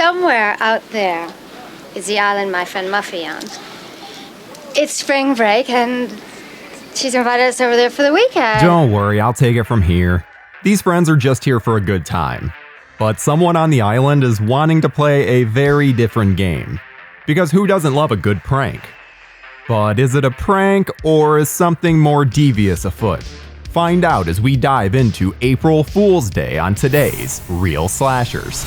Somewhere out there is the island my friend Muffy owns. It's spring break, and she's invited us over there for the weekend. Don't worry, I'll take it from here. These friends are just here for a good time. But someone on the island is wanting to play a very different game. Because who doesn't love a good prank? But is it a prank, or is something more devious afoot? Find out as we dive into April Fool's Day on today's Real Slashers.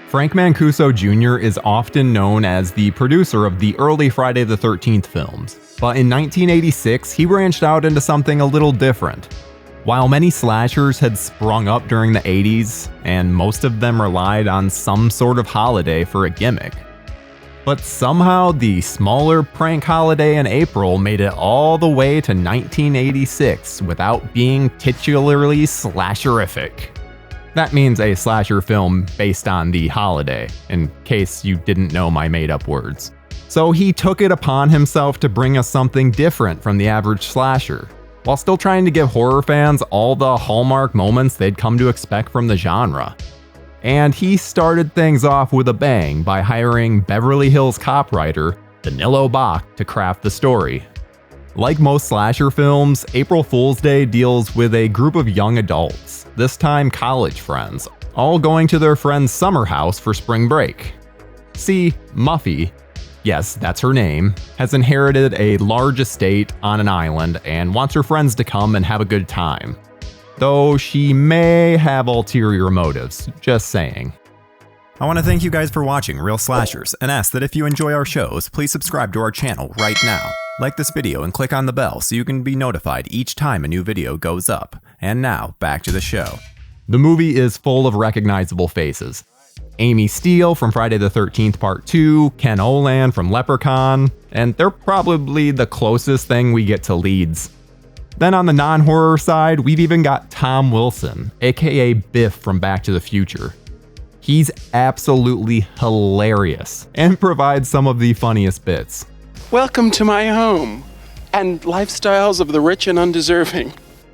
Frank Mancuso Jr. is often known as the producer of the early Friday the 13th films, but in 1986 he branched out into something a little different. While many slashers had sprung up during the 80s, and most of them relied on some sort of holiday for a gimmick, but somehow the smaller prank holiday in April made it all the way to 1986 without being titularly slasherific. That means a slasher film based on the holiday, in case you didn't know my made-up words. So he took it upon himself to bring us something different from the average slasher, while still trying to give horror fans all the hallmark moments they'd come to expect from the genre. And he started things off with a bang by hiring Beverly Hills Cop writer Danilo Bach to craft the story. Like most slasher films, April Fool's Day deals with a group of young adults, this time college friends, all going to their friend's summer house for spring break. See, Muffy, yes, that's her name, has inherited a large estate on an island and wants her friends to come and have a good time. Though she may have ulterior motives, just saying. I want to thank you guys for watching Real Slashers and ask that if you enjoy our shows, please subscribe to our channel right now. Like this video and click on the bell so you can be notified each time a new video goes up. And now, back to the show. The movie is full of recognizable faces. Amy Steele from Friday the 13th Part 2, Ken Oland from Leprechaun, and they're probably the closest thing we get to leads. Then on the non-horror side, we've even got Tom Wilson, aka Biff from Back to the Future. He's absolutely hilarious and provides some of the funniest bits. Welcome to my home, and lifestyles of the rich and undeserving.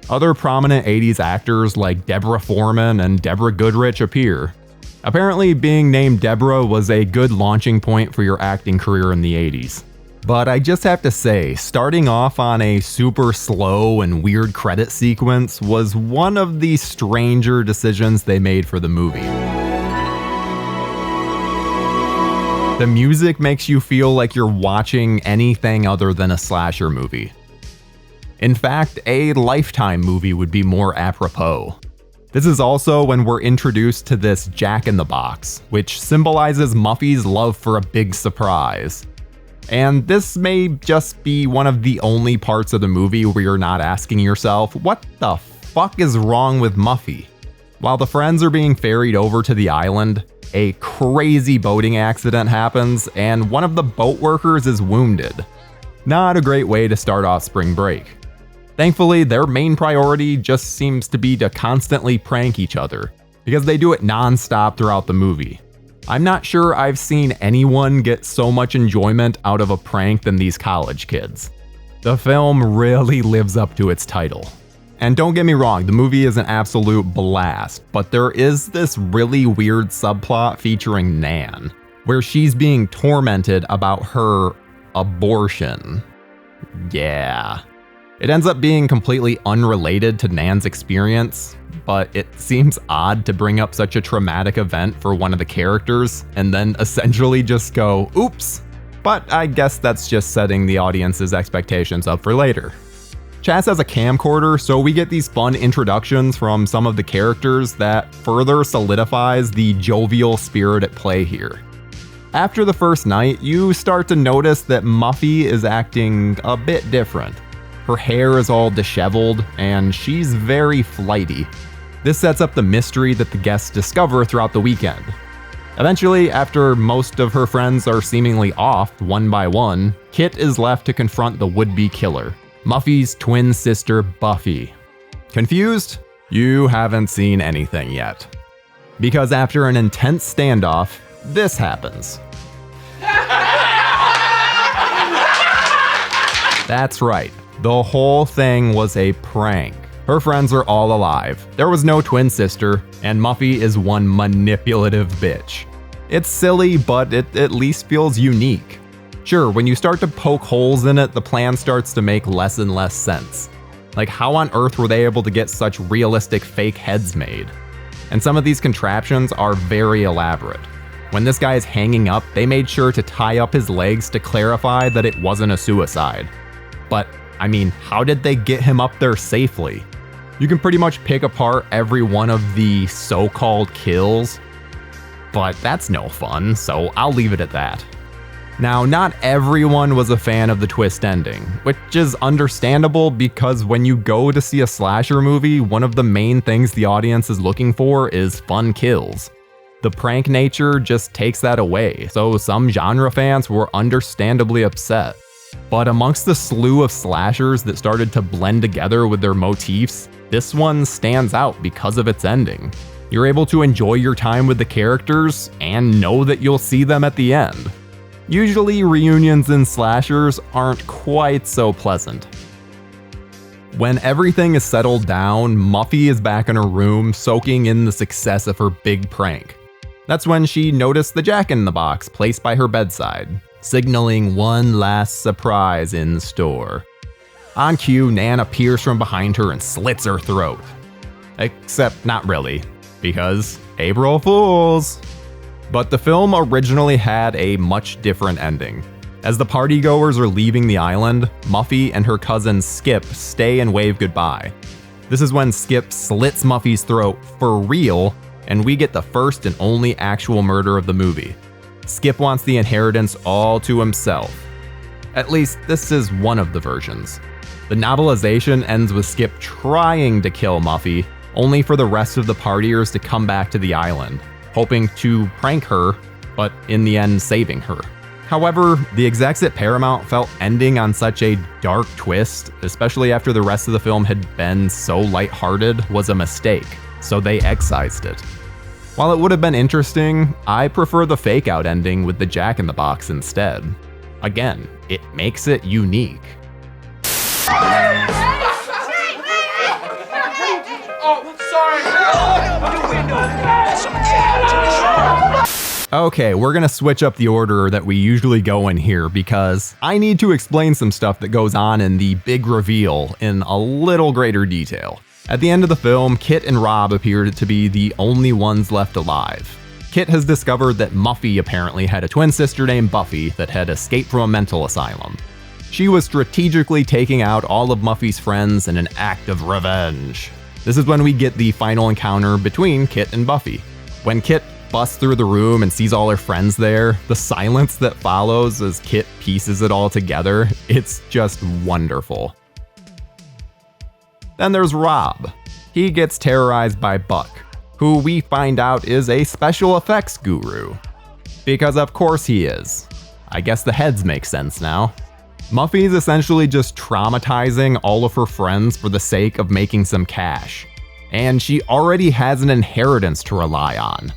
Other prominent 80s actors like Deborah Foreman and Deborah Goodrich appear. Apparently, being named Deborah was a good launching point for your acting career in the 80s. But I just have to say, starting off on a super slow and weird credit sequence was one of the stranger decisions they made for the movie. The music makes you feel like you're watching anything other than a slasher movie. In fact, a Lifetime movie would be more apropos. This is also when we're introduced to this Jack-in-the-Box, which symbolizes Muffy's love for a big surprise. And this may just be one of the only parts of the movie where you're not asking yourself, what the fuck is wrong with Muffy? While the friends are being ferried over to the island, a crazy boating accident happens and one of the boat workers is wounded. Not a great way to start off spring break. Thankfully, their main priority just seems to be to constantly prank each other, because they do it non-stop throughout the movie. I'm not sure I've seen anyone get so much enjoyment out of a prank than these college kids. The film really lives up to its title. And don't get me wrong, the movie is an absolute blast, but there is this really weird subplot featuring Nan, where she's being tormented about her abortion. Yeah. It ends up being completely unrelated to Nan's experience, but it seems odd to bring up such a traumatic event for one of the characters and then essentially just go, oops. But I guess that's just setting the audience's expectations up for later. Chaz has a camcorder, so we get these fun introductions from some of the characters that further solidifies the jovial spirit at play here. After the first night, you start to notice that Muffy is acting a bit different. Her hair is all disheveled, and she's very flighty. This sets up the mystery that the guests discover throughout the weekend. Eventually, after most of her friends are seemingly off one by one, Kit is left to confront the would-be killer, Muffy's twin sister Buffy. Confused? You haven't seen anything yet. Because after an intense standoff, this happens. That's right, the whole thing was a prank. Her friends are all alive, there was no twin sister, and Muffy is one manipulative bitch. It's silly, but it at least feels unique. Sure, when you start to poke holes in it, the plan starts to make less and less sense. Like, how on earth were they able to get such realistic fake heads made? And some of these contraptions are very elaborate. When this guy is hanging up, they made sure to tie up his legs to clarify that it wasn't a suicide. But, I mean, how did they get him up there safely? You can pretty much pick apart every one of the so-called kills, but that's no fun, so I'll leave it at that. Now, not everyone was a fan of the twist ending, which is understandable because when you go to see a slasher movie, one of the main things the audience is looking for is fun kills. The prank nature just takes that away, so some genre fans were understandably upset. But amongst the slew of slashers that started to blend together with their motifs, this one stands out because of its ending. You're able to enjoy your time with the characters and know that you'll see them at the end. Usually, reunions in slashers aren't quite so pleasant. When everything is settled down, Muffy is back in her room soaking in the success of her big prank. That's when she noticed the jack-in-the-box placed by her bedside, signaling one last surprise in store. On cue, Nan appears from behind her and slits her throat. Except not really, because April Fools! But the film originally had a much different ending. As the partygoers are leaving the island, Muffy and her cousin Skip stay and wave goodbye. This is when Skip slits Muffy's throat for real, and we get the first and only actual murder of the movie. Skip wants the inheritance all to himself. At least, this is one of the versions. The novelization ends with Skip trying to kill Muffy, only for the rest of the partiers to come back to the island, hoping to prank her, but in the end saving her. However, the execs at Paramount felt ending on such a dark twist, especially after the rest of the film had been so lighthearted, was a mistake, so they excised it. While it would have been interesting, I prefer the fake-out ending with the jack-in-the-box instead. Again, it makes it unique. Okay, we're gonna switch up the order that we usually go in here because I need to explain some stuff that goes on in the big reveal in a little greater detail. At the end of the film, Kit and Rob appear to be the only ones left alive. Kit has discovered that Muffy apparently had a twin sister named Buffy that had escaped from a mental asylum. She was strategically taking out all of Muffy's friends in an act of revenge. This is when we get the final encounter between Kit and Buffy. When Kit busts through the room and sees all her friends there, the silence that follows as Kit pieces it all together, it's just wonderful. Then there's Rob. He gets terrorized by Buck, who we find out is a special effects guru. Because of course he is. I guess the heads make sense now. Muffy's essentially just traumatizing all of her friends for the sake of making some cash. And she already has an inheritance to rely on.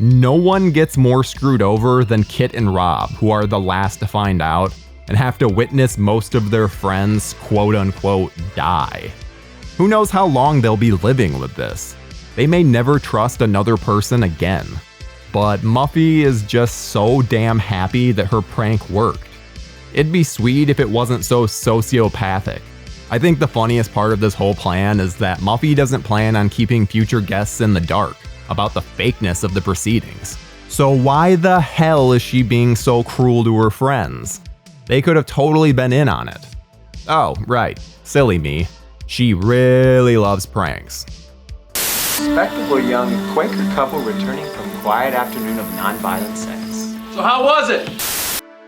No one gets more screwed over than Kit and Rob, who are the last to find out and have to witness most of their friends quote-unquote die. Who knows how long they'll be living with this? They may never trust another person again. But Muffy is just so damn happy that her prank worked. It'd be sweet if it wasn't so sociopathic. I think the funniest part of this whole plan is that Muffy doesn't plan on keeping future guests in the dark about the fakeness of the proceedings. So why the hell is she being so cruel to her friends? They could have totally been in on it. Oh, right, silly me. She really loves pranks. Respectable young Quaker couple returning from quiet afternoon of nonviolent sex. So how was it?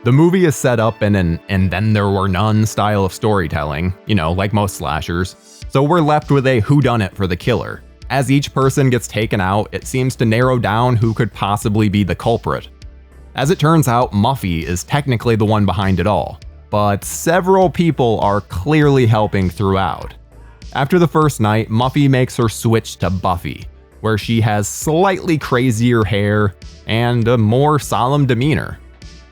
The movie is set up in an "and then there were none" style of storytelling, like most slashers, so we're left with a whodunit for the killer. As each person gets taken out, it seems to narrow down who could possibly be the culprit. As it turns out, Muffy is technically the one behind it all, but several people are clearly helping throughout. After the first night, Muffy makes her switch to Buffy, where she has slightly crazier hair and a more solemn demeanor.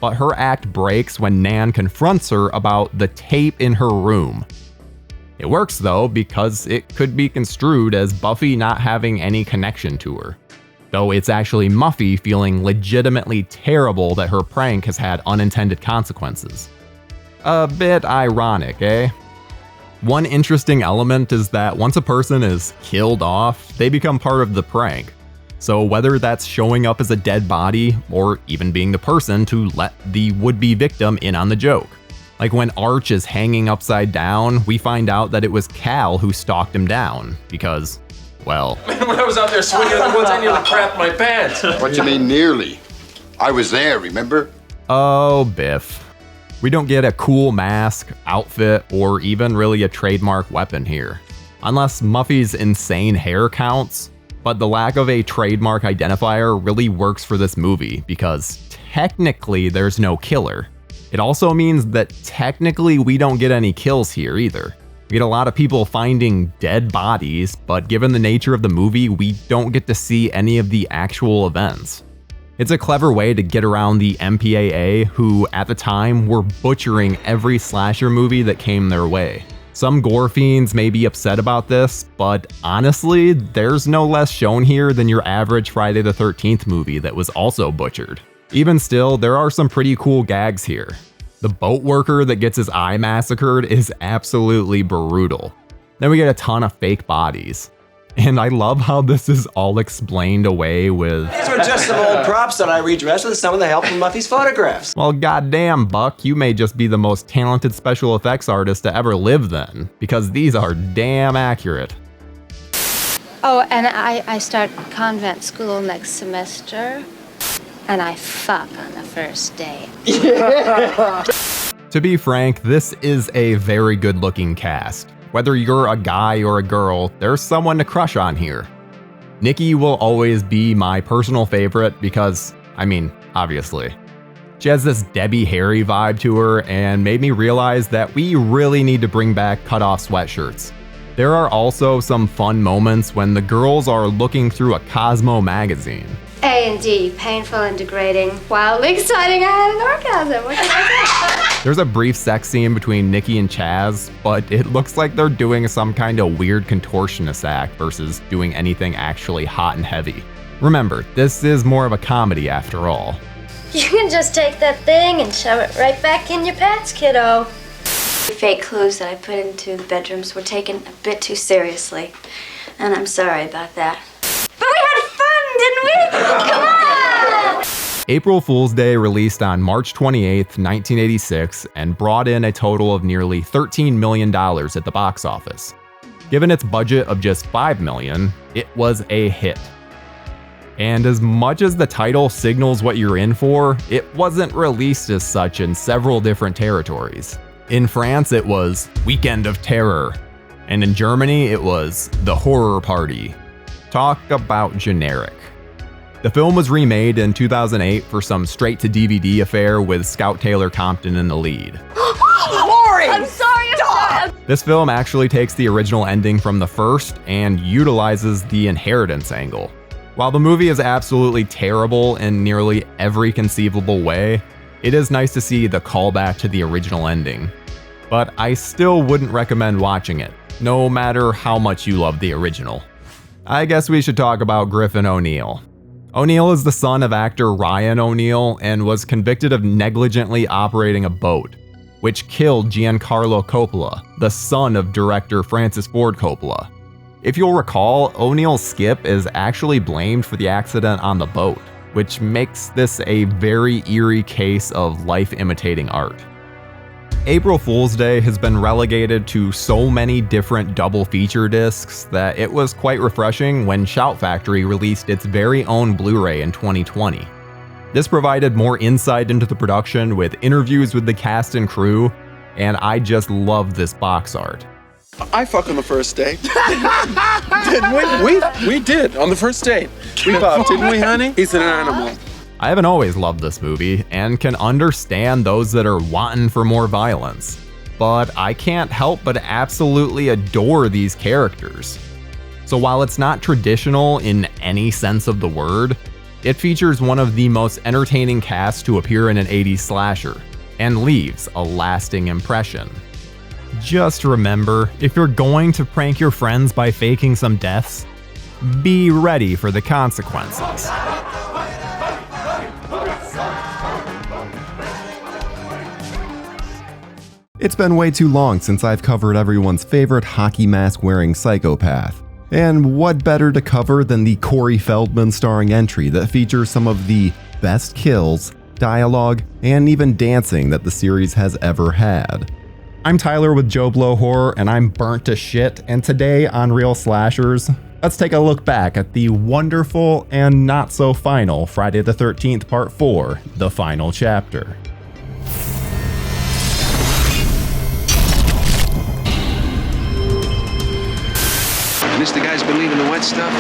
but her act breaks when Nan confronts her about the tape in her room. It works though, because it could be construed as Buffy not having any connection to her. Though it's actually Muffy feeling legitimately terrible that her prank has had unintended consequences. A bit ironic, eh? One interesting element is that once a person is killed off, they become part of the prank. So whether that's showing up as a dead body, or even being the person to let the would-be victim in on the joke. Like when Arch is hanging upside down, we find out that it was Cal who stalked him down, because, well... When I was out there swinging in the woods, I nearly crapped my pants. What you mean nearly? I was there, remember? Oh, Biff. We don't get a cool mask, outfit, or even really a trademark weapon here. Unless Muffy's insane hair counts, but the lack of a trademark identifier really works for this movie because technically there's no killer. It also means that technically we don't get any kills here either. We get a lot of people finding dead bodies, but given the nature of the movie, we don't get to see any of the actual events. It's a clever way to get around the MPAA, who at the time were butchering every slasher movie that came their way. Some gore fiends may be upset about this, but honestly, there's no less shown here than your average Friday the 13th movie that was also butchered. Even still, there are some pretty cool gags here. The boat worker that gets his eye massacred is absolutely brutal. Then we get a ton of fake bodies. And I love how this is all explained away with, "These were just some old props that I redressed with some of the help from Muffy's photographs." well, goddamn, Buck, you may just be the most talented special effects artist to ever live then, because these are damn accurate. Oh, and I start convent school next semester, and I fuck on the first day. To be frank, this is a very good looking cast. Whether you're a guy or a girl, there's someone to crush on here. Nikki will always be my personal favorite because, I mean, obviously. She has this Debbie Harry vibe to her and made me realize that we really need to bring back cutoff sweatshirts. There are also some fun moments when the girls are looking through a Cosmo magazine. A and D, painful and degrading, wildly exciting. I had an orgasm. What can I say? There's a brief sex scene between Nikki and Chaz, but it looks like they're doing some kind of weird contortionist act versus doing anything actually hot and heavy. Remember, this is more of a comedy after all. You can just take that thing and shove it right back in your pants, kiddo. The fake clues that I put into the bedrooms were taken a bit too seriously, and I'm sorry about that. But we had fun, didn't we? Come on! April Fool's Day released on March 28th, 1986, and brought in a total of nearly $13 million at the box office. Given its budget of just $5 million, it was a hit. And as much as the title signals what you're in for, it wasn't released as such in several different territories. In France, it was Weekend of Terror, and in Germany, it was The Horror Party. Talk about generic. The film was remade in 2008 for some straight-to-DVD affair with Scout Taylor Compton in the lead. Lori! I'm sorry. This film actually takes the original ending from the first and utilizes the inheritance angle. While the movie is absolutely terrible in nearly every conceivable way, it is nice to see the callback to the original ending. But I still wouldn't recommend watching it, no matter how much you love the original. I guess we should talk about Griffin O'Neill. O'Neill is the son of actor Ryan O'Neill and was convicted of negligently operating a boat, which killed Giancarlo Coppola, the son of director Francis Ford Coppola. If you'll recall, O'Neill's skip is actually blamed for the accident on the boat, which makes this a very eerie case of life imitating art. April Fool's Day has been relegated to so many different double feature discs that it was quite refreshing when Shout Factory released its very own Blu-ray in 2020. This provided more insight into the production with interviews with the cast and crew, and I just love this box art. I fuck on the first date. Didn't we? We did on the first date. We fucked, didn't we, honey? He's an animal. I haven't always loved this movie and can understand those that are wanting for more violence, but I can't help but absolutely adore these characters. So while it's not traditional in any sense of the word, It features one of the most entertaining casts to appear in an 80s slasher, and leaves a lasting impression. Just remember, if you're going to prank your friends by faking some deaths, be ready for the consequences. It's been way too long since I've covered everyone's favorite hockey mask wearing psychopath. And what better to cover than the Corey Feldman starring entry that features some of the best kills, dialogue, and even dancing that the series has ever had. I'm Tyler with JoBlo Horror, and I'm burnt to shit, and today on Real Slashers, let's take a look back at the wonderful and not so final Friday the 13th Part 4, the final chapter. And this the guy's been leaving the wet stuff?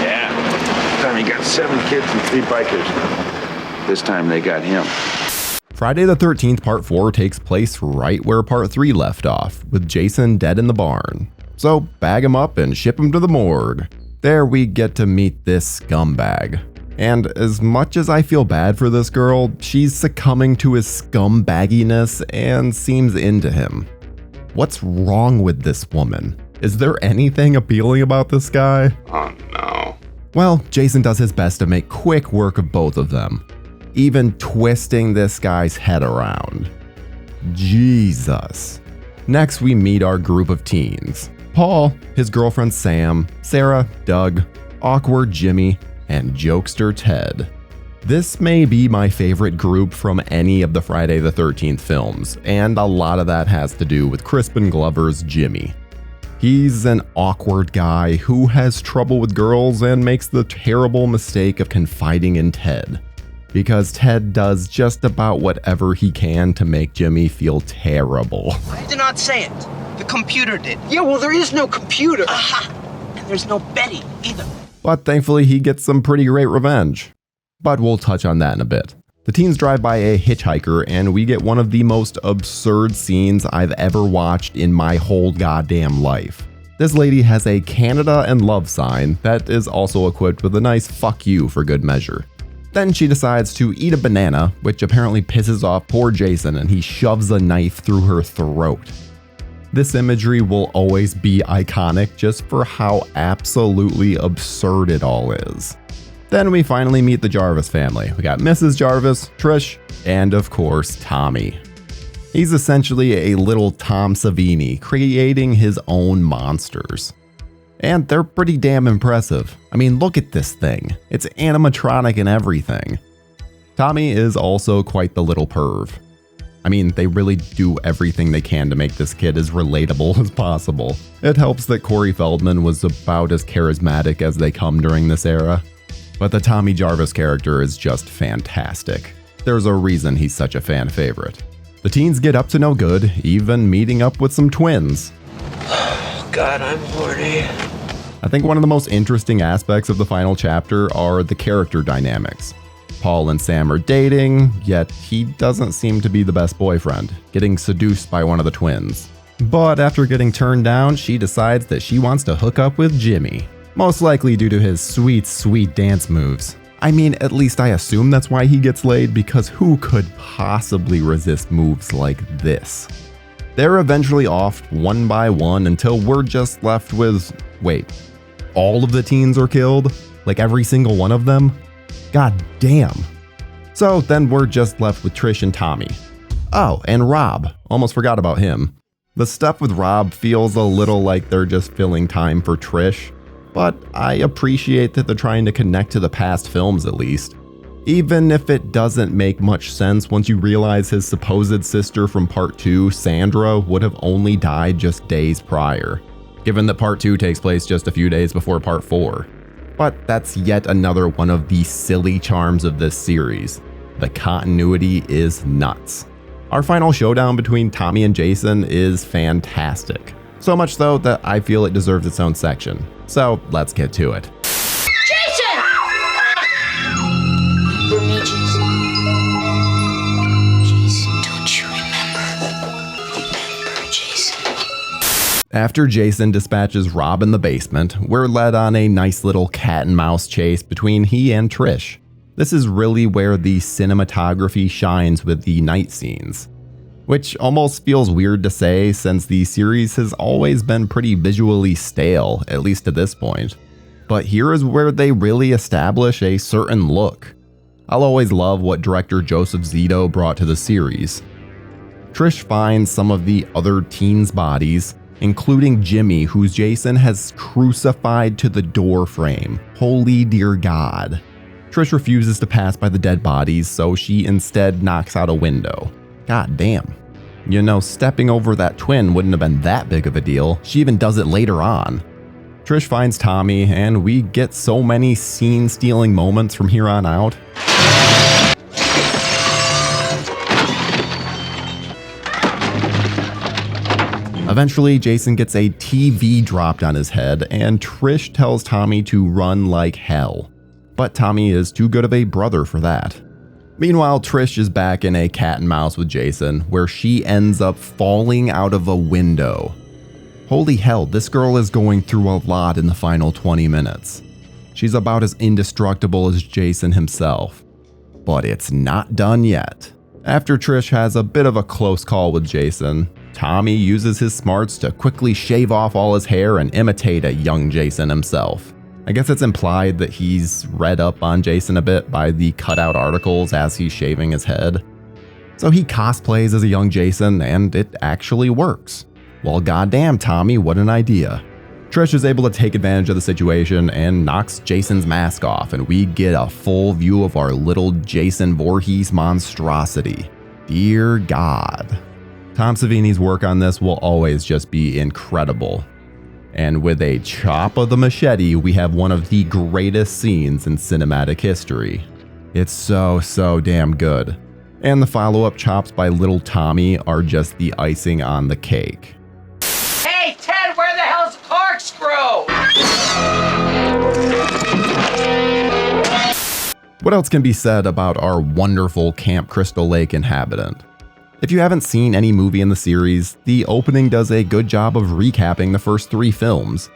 Yeah. This time he got 7 kids and 3 bikers. This time they got him. Friday the 13th Part 4 takes place right where Part 3 left off, with Jason dead in the barn. So bag him up and ship him to the morgue. There we get to meet this scumbag. And as much as I feel bad for this girl, she's succumbing to his scumbagginess and seems into him. What's wrong with this woman? Is there anything appealing about this guy? Oh no. Well, Jason does his best to make quick work of both of them, even twisting this guy's head around. Jesus. Next, we meet our group of teens. Paul, his girlfriend Sam, Sarah, Doug, awkward Jimmy, and jokester Ted. This may be my favorite group from any of the Friday the 13th films, and a lot of that has to do with Crispin Glover's Jimmy. He's an awkward guy who has trouble with girls and makes the terrible mistake of confiding in Ted, because Ted does just about whatever he can to make Jimmy feel terrible. I did not say it. The computer did. Yeah, well, there is no computer. Aha! And there's no Betty either. But thankfully, he gets some pretty great revenge. But we'll touch on that in a bit. The teens drive by a hitchhiker, and we get one of the most absurd scenes I've ever watched in my whole goddamn life. This lady has a Canada and love sign that is also equipped with a nice fuck you for good measure. Then she decides to eat a banana, which apparently pisses off poor Jason, and he shoves a knife through her throat. This imagery will always be iconic just for how absolutely absurd it all is. Then we finally meet the Jarvis family. We got Mrs. Jarvis, Trish, and of course, Tommy. He's essentially a little Tom Savini, creating his own monsters. And they're pretty damn impressive. I mean, look at this thing. It's animatronic and everything. Tommy is also quite the little perv. I mean, they really do everything they can to make this kid as relatable as possible. It helps that Corey Feldman was about as charismatic as they come during this era. But the Tommy Jarvis character is just fantastic. There's a reason he's such a fan favorite. The teens get up to no good, even meeting up with some twins. Oh, God, I'm horny. I think one of the most interesting aspects of the final chapter are the character dynamics. Paul and Sam are dating, yet he doesn't seem to be the best boyfriend, getting seduced by one of the twins. But after getting turned down, she decides that she wants to hook up with Jimmy. Most likely due to his sweet, sweet dance moves. I mean, at least I assume that's why he gets laid, because who could possibly resist moves like this? They're eventually off one by one until we're just left with, wait, all of the teens are killed? Like every single one of them? God damn. So then we're just left with Trish and Tommy. Oh, and Rob. Almost forgot about him. The stuff with Rob feels a little like they're just filling time for Trish. But I appreciate that they're trying to connect to the past films at least. Even if it doesn't make much sense once you realize his supposed sister from Part 2, Sandra, would have only died just days prior, given that Part 2 takes place just a few days before Part 4. But that's yet another one of the silly charms of this series. The continuity is nuts. Our final showdown between Tommy and Jason is fantastic. So much so that I feel it deserves its own section. So let's get to it. Jason! For me, Jason. Jason, don't you remember? Remember, Jason. After Jason dispatches Rob in the basement, we're led on a nice little cat and mouse chase between he and Trish. This is really where the cinematography shines with the night scenes, which almost feels weird to say since the series has always been pretty visually stale, at least to this point. But here is where they really establish a certain look. I'll always love what director Joseph Zito brought to the series. Trish finds some of the other teens' bodies, including Jimmy, whose Jason has crucified to the door frame. Holy dear God. Trish refuses to pass by the dead bodies, so she instead knocks out a window. God damn. You know, stepping over that twin wouldn't have been that big of a deal. She even does it later on. Trish finds Tommy, and we get so many scene-stealing moments from here on out. Eventually, Jason gets a TV dropped on his head, and Trish tells Tommy to run like hell. But Tommy is too good of a brother for that. Meanwhile, Trish is back in a cat and mouse with Jason, where she ends up falling out of a window. Holy hell, this girl is going through a lot in the final 20 minutes. She's about as indestructible as Jason himself. But it's not done yet. After Trish has a bit of a close call with Jason, Tommy uses his smarts to quickly shave off all his hair and imitate a young Jason himself. I guess it's implied that he's read up on Jason a bit by the cutout articles as he's shaving his head. So he cosplays as a young Jason, and it actually works. Well, goddamn, Tommy, what an idea. Trish is able to take advantage of the situation and knocks Jason's mask off, and we get a full view of our little Jason Voorhees monstrosity. Dear God. Tom Savini's work on this will always just be incredible. And with a chop of the machete, we have one of the greatest scenes in cinematic history. It's so damn good. And the follow-up chops by little Tommy are just the icing on the cake. Hey, Ted, where the hell's corkscrew? What else can be said about our wonderful Camp Crystal Lake inhabitant? If you haven't seen any movie in the series, the opening does a good job of recapping the first 3 films.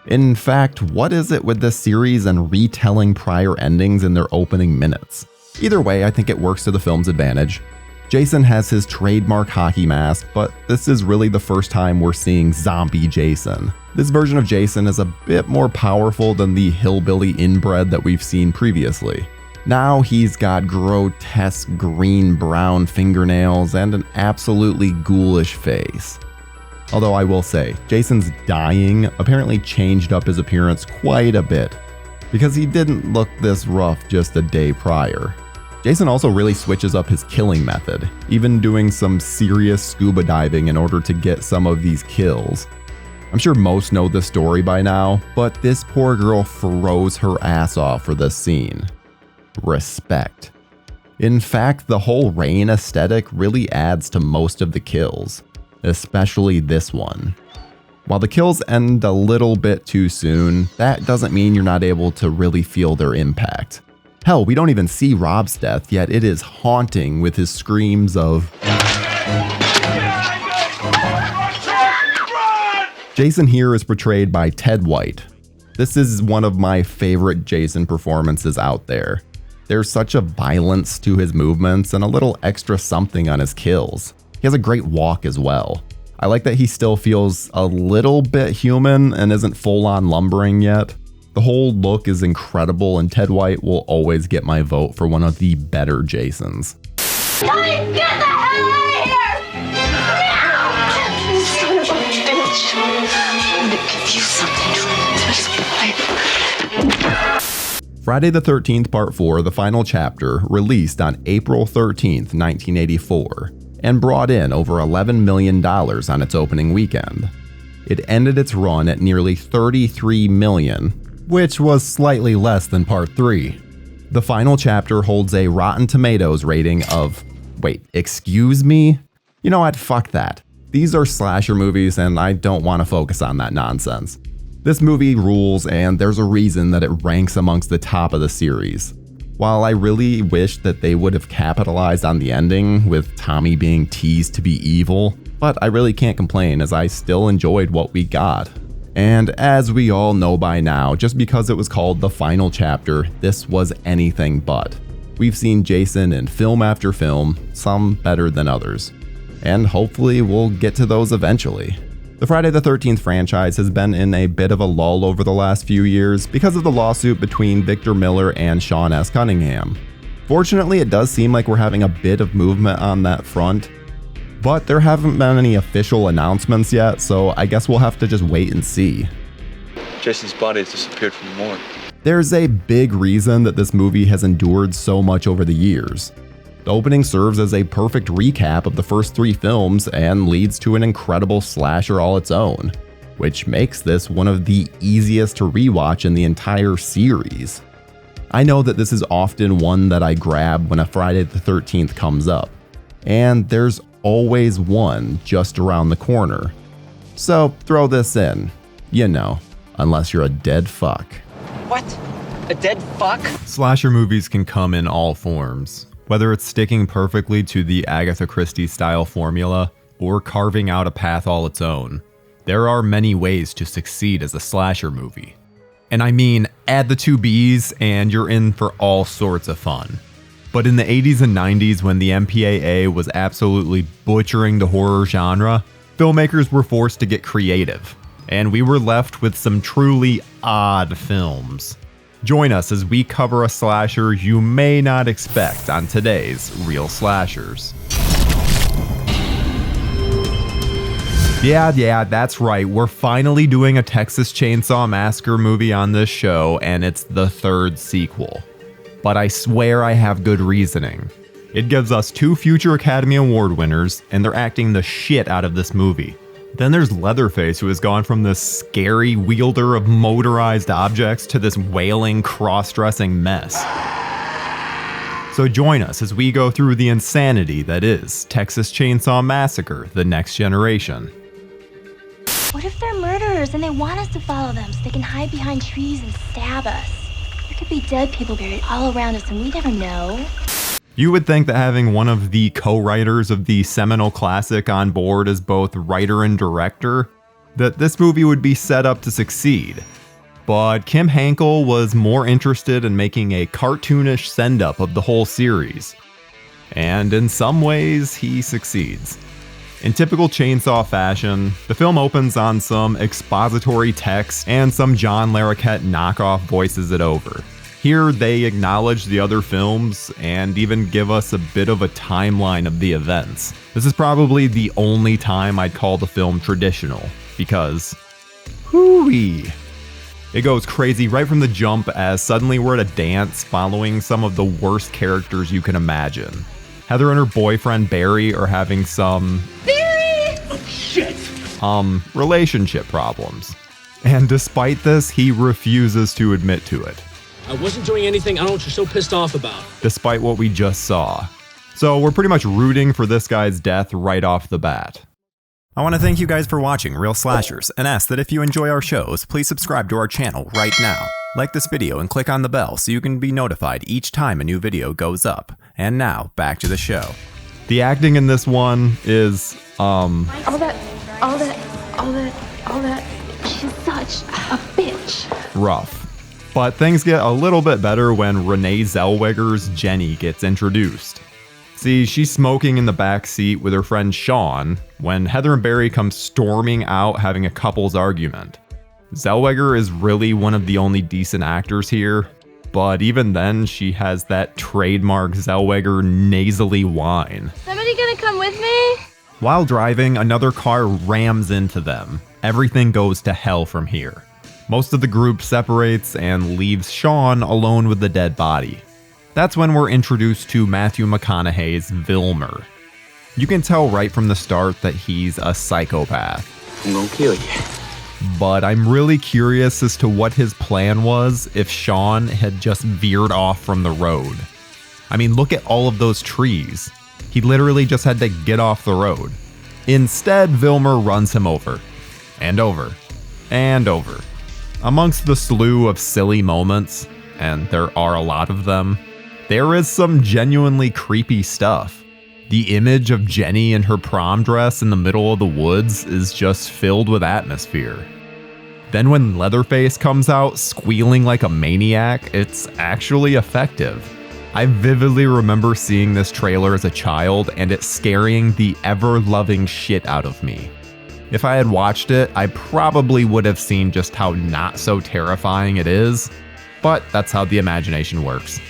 In fact, what is it with this series and retelling prior endings in their opening minutes? Either way, I think it works to the film's advantage. Jason has his trademark hockey mask, but this is really the first time we're seeing zombie Jason. This version of Jason is a bit more powerful than the hillbilly inbred that we've seen previously. Now he's got grotesque green-brown fingernails and an absolutely ghoulish face. Although I will say, Jason's dying apparently changed up his appearance quite a bit, because he didn't look this rough just a day prior. Jason also really switches up his killing method, even doing some serious scuba diving in order to get some of these kills. I'm sure most know this story by now, but this poor girl froze her ass off for this scene. Respect. In fact, the whole rain aesthetic really adds to most of the kills, especially this one. While the kills end a little bit too soon, that doesn't mean you're not able to really feel their impact. Hell, we don't even see Rob's death, yet it is haunting with his screams of Jason here is portrayed by Ted White. This is one of my favorite Jason performances out there. There's such a violence to his movements and a little extra something on his kills. He has a great walk as well. I like that he still feels a little bit human and isn't full-on lumbering yet. The whole look is incredible, and Ted White will always get my vote for one of the better Jasons. Guys, get the hell out of here! Now! You son of a bitch! I'm gonna give you something to Friday the 13th Part 4, the final chapter, released on April 13th, 1984, and brought in over $11 million on its opening weekend. It ended its run at nearly $33 million, which was slightly less than Part 3. The final chapter holds a Rotten Tomatoes rating of, wait, excuse me? You know what, fuck that. These are slasher movies and I don't want to focus on that nonsense. This movie rules, and there's a reason that it ranks amongst the top of the series. While I really wish that they would have capitalized on the ending, with Tommy being teased to be evil, but I really can't complain as I still enjoyed what we got. And as we all know by now, just because it was called the final chapter, this was anything but. We've seen Jason in film after film, some better than others. And hopefully we'll get to those eventually. The Friday the 13th franchise has been in a bit of a lull over the last few years because of the lawsuit between Victor Miller and Sean S. Cunningham. Fortunately, it does seem like we're having a bit of movement on that front, but there haven't been any official announcements yet, so I guess we'll have to just wait and see. Jason's body has disappeared from the morgue. There's a big reason that this movie has endured so much over the years. The opening serves as a perfect recap of the first 3 films and leads to an incredible slasher all its own, which makes this one of the easiest to rewatch in the entire series. I know that this is often one that I grab when a Friday the 13th comes up, and there's always one just around the corner. So throw this in, you know, unless you're a dead fuck. What? A dead fuck? Slasher movies can come in all forms. Whether it's sticking perfectly to the Agatha Christie style formula, or carving out a path all its own, there are many ways to succeed as a slasher movie. And I mean, add the 2 B's and you're in for all sorts of fun. But in the 80s and 90s, when the MPAA was absolutely butchering the horror genre, filmmakers were forced to get creative, and we were left with some truly odd films. Join us as we cover a slasher you may not expect on today's Real Slashers. Yeah, that's right. We're finally doing a Texas Chainsaw Massacre movie on this show, and it's the 3rd sequel. But I swear I have good reasoning. It gives us 2 future Academy Award winners, and they're acting the shit out of this movie. Then there's Leatherface, who has gone from this scary wielder of motorized objects to this wailing, cross-dressing mess. So join us as we go through the insanity that is Texas Chainsaw Massacre: The Next Generation. What if they're murderers and they want us to follow them so they can hide behind trees and stab us? There could be dead people buried all around us and we never know. You would think that having one of the co-writers of the seminal classic on board as both writer and director, that this movie would be set up to succeed. But Kim Henkel was more interested in making a cartoonish send-up of the whole series. And in some ways, he succeeds. In typical Chainsaw fashion, the film opens on some expository text and some John Larroquette knockoff voices it over. Here, they acknowledge the other films and even give us a bit of a timeline of the events. This is probably the only time I'd call the film traditional, because hooey. It goes crazy right from the jump as suddenly we're at a dance following some of the worst characters you can imagine. Heather and her boyfriend Barry are having some relationship problems. And despite this, he refuses to admit to it. I wasn't doing anything. I don't know what you're so pissed off about. Despite what we just saw. So we're pretty much rooting for this guy's death right off the bat. I want to thank you guys for watching Real Slashers and ask that if you enjoy our shows, please subscribe to our channel right now. Like this video and click on the bell so you can be notified each time a new video goes up. And now, back to the show. The acting in this one is, All that, she's such a bitch. rough. But things get a little bit better when Renee Zellweger's Jenny gets introduced. See, she's smoking in the back seat with her friend Sean when Heather and Barry come storming out having a couple's argument. Zellweger is really one of the only decent actors here, but even then she has that trademark Zellweger nasally whine. Somebody gonna come with me? While driving, another car rams into them. Everything goes to hell from here. Most of the group separates and leaves Sean alone with the dead body. That's when we're introduced to Matthew McConaughey's Vilmer. You can tell right from the start that he's a psychopath. I'm gonna kill you. But I'm really curious as to what his plan was if Sean had just veered off from the road. I mean, look at all of those trees. He literally just had to get off the road. Instead, Vilmer runs him over. And over. And over. Amongst the slew of silly moments, and there are a lot of them, there is some genuinely creepy stuff. The image of Jenny in her prom dress in the middle of the woods is just filled with atmosphere. Then when Leatherface comes out squealing like a maniac, it's actually effective. I vividly remember seeing this trailer as a child and it scaring the ever-loving shit out of me. If I had watched it, I probably would have seen just how not so terrifying it is, but that's how the imagination works.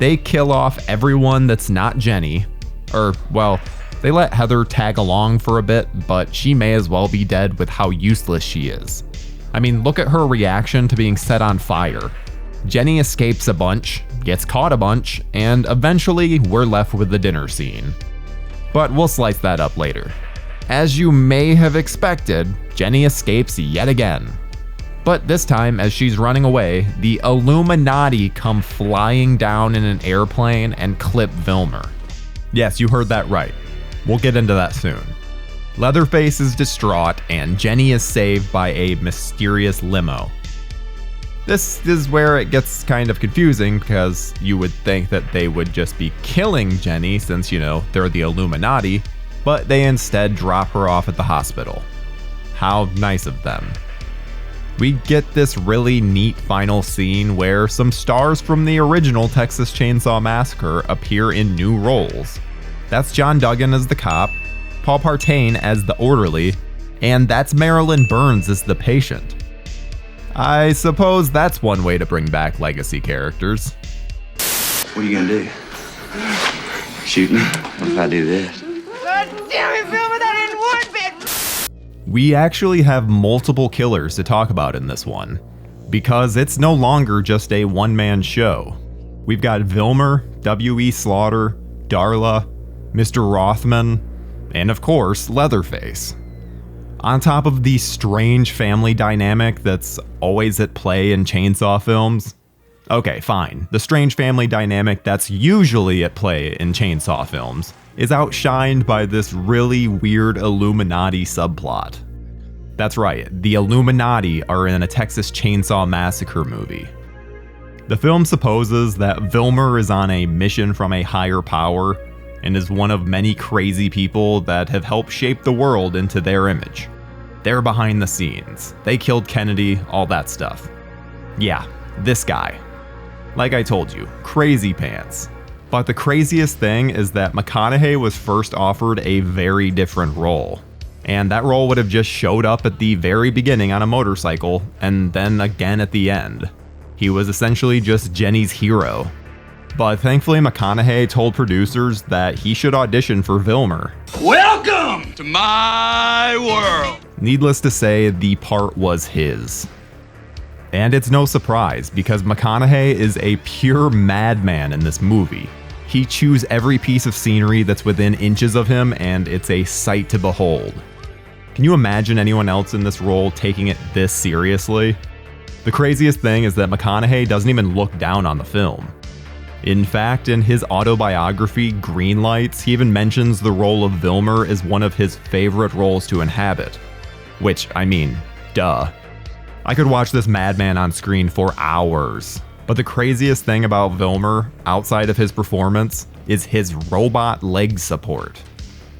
They kill off everyone that's not Jenny, they let Heather tag along for a bit, but she may as well be dead with how useless she is. I mean, look at her reaction to being set on fire. Jenny escapes a bunch, gets caught a bunch, and eventually we're left with the dinner scene. But we'll slice that up later. As you may have expected, Jenny escapes yet again. But this time, as she's running away, the Illuminati come flying down in an airplane and clip Vilmer. Yes, you heard that right. We'll get into that soon. Leatherface is distraught, and Jenny is saved by a mysterious limo. This is where it gets kind of confusing because you would think that they would just be killing Jenny since, they're the Illuminati, but they instead drop her off at the hospital. How nice of them. We get this really neat final scene where some stars from the original Texas Chainsaw Massacre appear in new roles. That's John Duggan as the cop, Paul Partain as the orderly, and that's Marilyn Burns as the patient. I suppose that's one way to bring back legacy characters. What are you gonna do? Shoot me? What if I do this? God damn it, Vilmer, that didn't work, bitch! We actually have multiple killers to talk about in this one, because it's no longer just a one-man show. We've got Vilmer, W.E. Slaughter, Darla, Mr. Rothman, and of course, Leatherface. On top of the strange family dynamic that's always at play in chainsaw films. Okay, fine. The strange family dynamic that's usually at play in chainsaw films is outshined by this really weird Illuminati subplot. That's right, the Illuminati are in a Texas Chainsaw Massacre movie. The film supposes that Vilmer is on a mission from a higher power and is one of many crazy people that have helped shape the world into their image. They're behind the scenes. They killed Kennedy, all that stuff. Yeah, this guy. Like I told you, crazy pants. But the craziest thing is that McConaughey was first offered a very different role. And that role would have just showed up at the very beginning on a motorcycle, and then again at the end. He was essentially just Jenny's hero. But thankfully McConaughey told producers that he should audition for Vilmer. Welcome to my world! Needless to say, the part was his. And it's no surprise, because McConaughey is a pure madman in this movie. He chews every piece of scenery that's within inches of him, and it's a sight to behold. Can you imagine anyone else in this role taking it this seriously? The craziest thing is that McConaughey doesn't even look down on the film. In fact, in his autobiography, Green Lights, he even mentions the role of Vilmer as one of his favorite roles to inhabit. Which, I mean, duh. I could watch this madman on screen for hours. But the craziest thing about Vilmer, outside of his performance, is his robot leg support.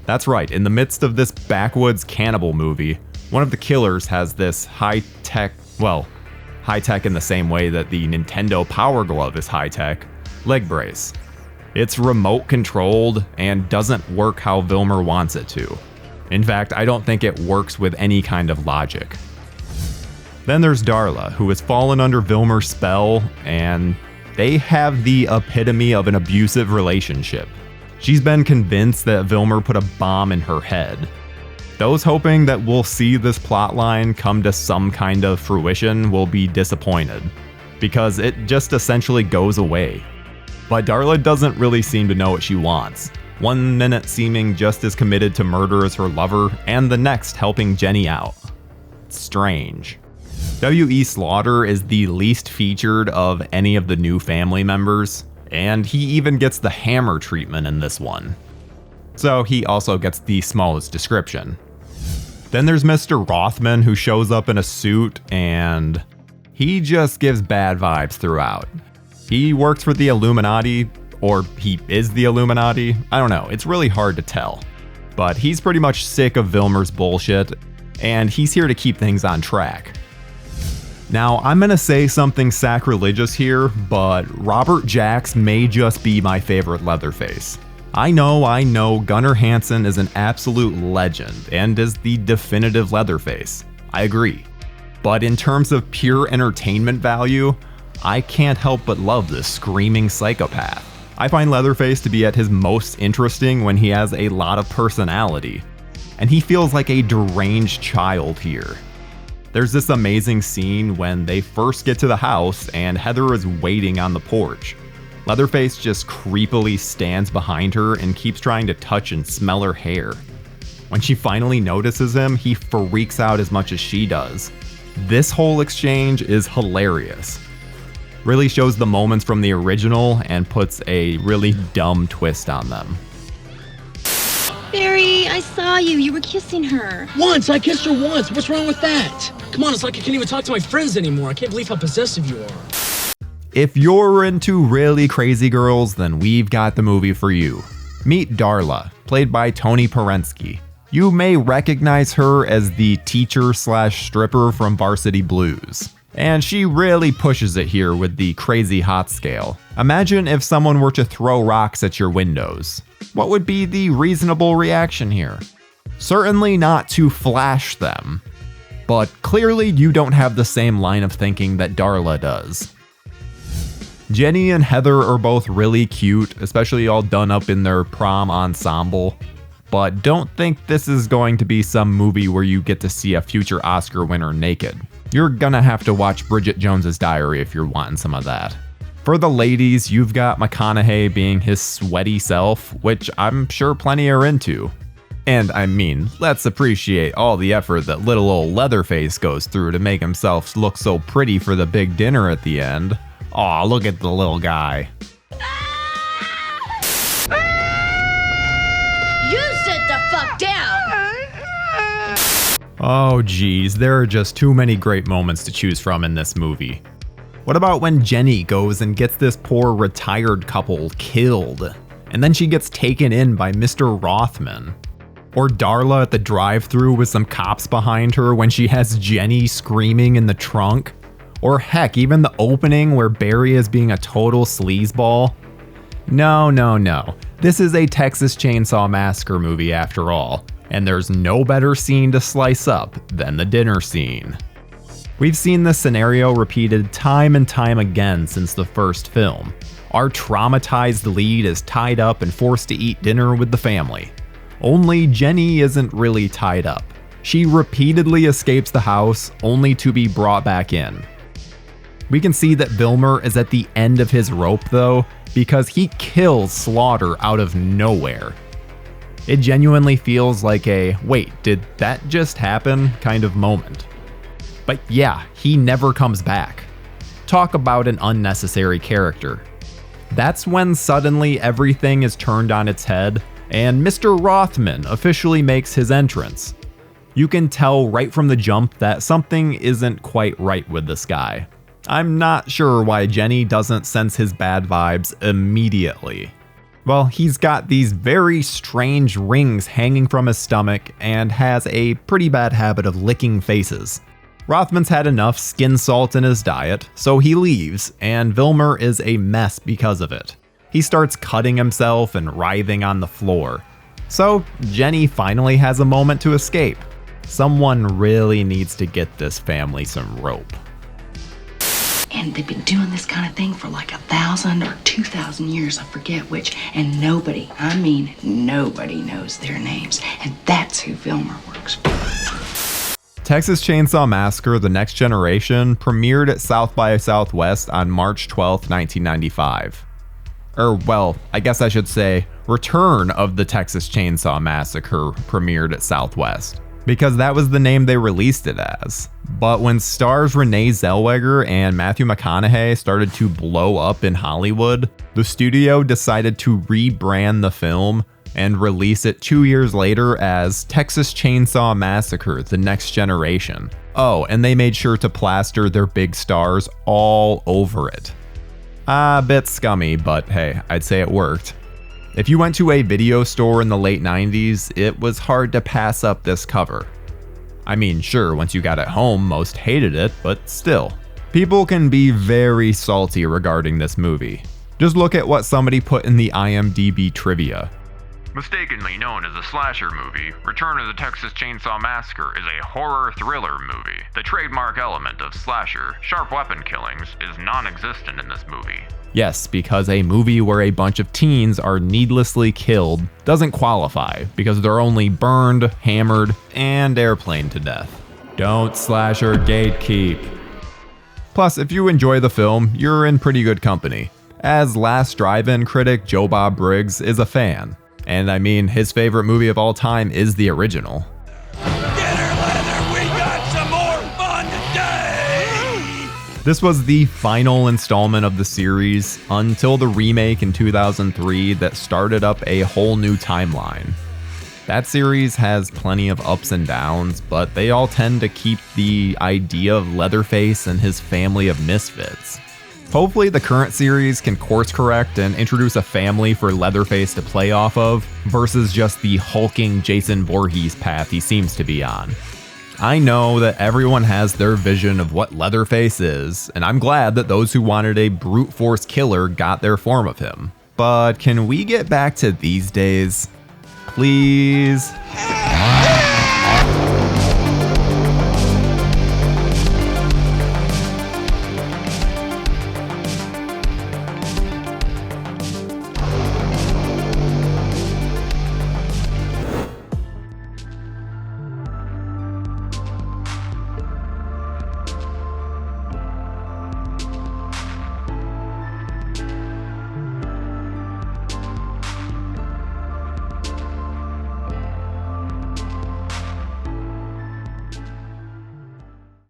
That's right, in the midst of this backwoods cannibal movie, one of the killers has this high-tech in the same way that the Nintendo Power Glove is high-tech, leg brace. It's remote controlled and doesn't work how Vilmer wants it to. In fact, I don't think it works with any kind of logic. Then there's Darla, who has fallen under Vilmer's spell, and they have the epitome of an abusive relationship. She's been convinced that Vilmer put a bomb in her head. Those hoping that we'll see this plotline come to some kind of fruition will be disappointed, because it just essentially goes away. But Darla doesn't really seem to know what she wants. One minute seeming just as committed to murder as her lover, and the next helping Jenny out. It's strange. W.E. Slaughter is the least featured of any of the new family members, and he even gets the hammer treatment in this one. So he also gets the smallest description. Then there's Mr. Rothman, who shows up in a suit, and he just gives bad vibes throughout. He works for the Illuminati, or he is the Illuminati. I don't know, it's really hard to tell. But he's pretty much sick of Vilmer's bullshit, and he's here to keep things on track. Now, I'm gonna say something sacrilegious here, but Robert Jacks may just be my favorite Leatherface. I know, Gunnar Hansen is an absolute legend and is the definitive Leatherface. I agree. But in terms of pure entertainment value, I can't help but love this screaming psychopath. I find Leatherface to be at his most interesting when he has a lot of personality, and he feels like a deranged child here. There's this amazing scene when they first get to the house and Heather is waiting on the porch. Leatherface just creepily stands behind her and keeps trying to touch and smell her hair. When she finally notices him, he freaks out as much as she does. This whole exchange is hilarious. Really shows the moments from the original and puts a really dumb twist on them. Barry, I saw you. You were kissing her. Once! I kissed her once! What's wrong with that? Come on, it's like I can't even talk to my friends anymore. I can't believe how possessive you are. If you're into really crazy girls, then we've got the movie for you. Meet Darla, played by Toni Parensky. You may recognize her as the teacher/stripper from Varsity Blues. And she really pushes it here with the crazy hot scale. Imagine if someone were to throw rocks at your windows. What would be the reasonable reaction here? Certainly not to flash them. But clearly you don't have the same line of thinking that Darla does. Jenny and Heather are both really cute, especially all done up in their prom ensemble. But don't think this is going to be some movie where you get to see a future Oscar winner naked. You're gonna have to watch Bridget Jones's Diary if you're wanting some of that. For the ladies, you've got McConaughey being his sweaty self, which I'm sure plenty are into. And I mean, let's appreciate all the effort that little old Leatherface goes through to make himself look so pretty for the big dinner at the end. Aw, look at the little guy. You sit the fuck down! Oh geez, there are just too many great moments to choose from in this movie. What about when Jenny goes and gets this poor retired couple killed, and then she gets taken in by Mr. Rothman? Or Darla at the drive-thru with some cops behind her when she has Jenny screaming in the trunk? Or heck, even the opening where Barry is being a total sleazeball? No. This is a Texas Chainsaw Massacre movie after all, and there's no better scene to slice up than the dinner scene. We've seen this scenario repeated time and time again since the first film. Our traumatized lead is tied up and forced to eat dinner with the family. Only Jenny isn't really tied up. She repeatedly escapes the house only to be brought back in. We can see that Vilmer is at the end of his rope though, because he kills Slaughter out of nowhere. It genuinely feels like a, wait, did that just happen kind of moment. But yeah, he never comes back. Talk about an unnecessary character. That's when suddenly everything is turned on its head, and Mr. Rothman officially makes his entrance. You can tell right from the jump that something isn't quite right with this guy. I'm not sure why Jenny doesn't sense his bad vibes immediately. Well, he's got these very strange rings hanging from his stomach and has a pretty bad habit of licking faces. Rothman's had enough skin salt in his diet, so he leaves, and Vilmer is a mess because of it. He starts cutting himself and writhing on the floor. So Jenny finally has a moment to escape. Someone really needs to get this family some rope. And they've been doing this kind of thing for like 1,000 or 2,000 years, I forget which, and nobody, I mean nobody knows their names, and that's who Vilmer works for. Texas Chainsaw Massacre: The Next Generation premiered at South by Southwest on March 12, 1995. Well, I guess I should say Return of the Texas Chainsaw Massacre premiered at Southwest, because that was the name they released it as. But when stars Renee Zellweger and Matthew McConaughey started to blow up in Hollywood, the studio decided to rebrand the film and release it 2 years later as Texas Chainsaw Massacre: The Next Generation. Oh, and they made sure to plaster their big stars all over it. A bit scummy, but hey, I'd say it worked. If you went to a video store in the late 90s, it was hard to pass up this cover. I mean, sure, once you got it home, most hated it, but still. People can be very salty regarding this movie. Just look at what somebody put in the IMDb trivia. Mistakenly known as a slasher movie, Return of the Texas Chainsaw Massacre is a horror thriller movie. The trademark element of slasher, sharp weapon killings, is non-existent in this movie. Yes, because a movie where a bunch of teens are needlessly killed doesn't qualify because they're only burned, hammered, and airplaned to death. Don't slasher gatekeep. Plus, if you enjoy the film, you're in pretty good company, as Last Drive-In critic JoBlo Briggs is a fan. And I mean, his favorite movie of all time is the original. This was the final installment of the series until the remake in 2003 that started up a whole new timeline. That series has plenty of ups and downs, but they all tend to keep the idea of Leatherface and his family of misfits. Hopefully the current series can course correct and introduce a family for Leatherface to play off of, versus just the hulking Jason Voorhees path he seems to be on. I know that everyone has their vision of what Leatherface is, and I'm glad that those who wanted a brute force killer got their form of him. But can we get back to these days? Please?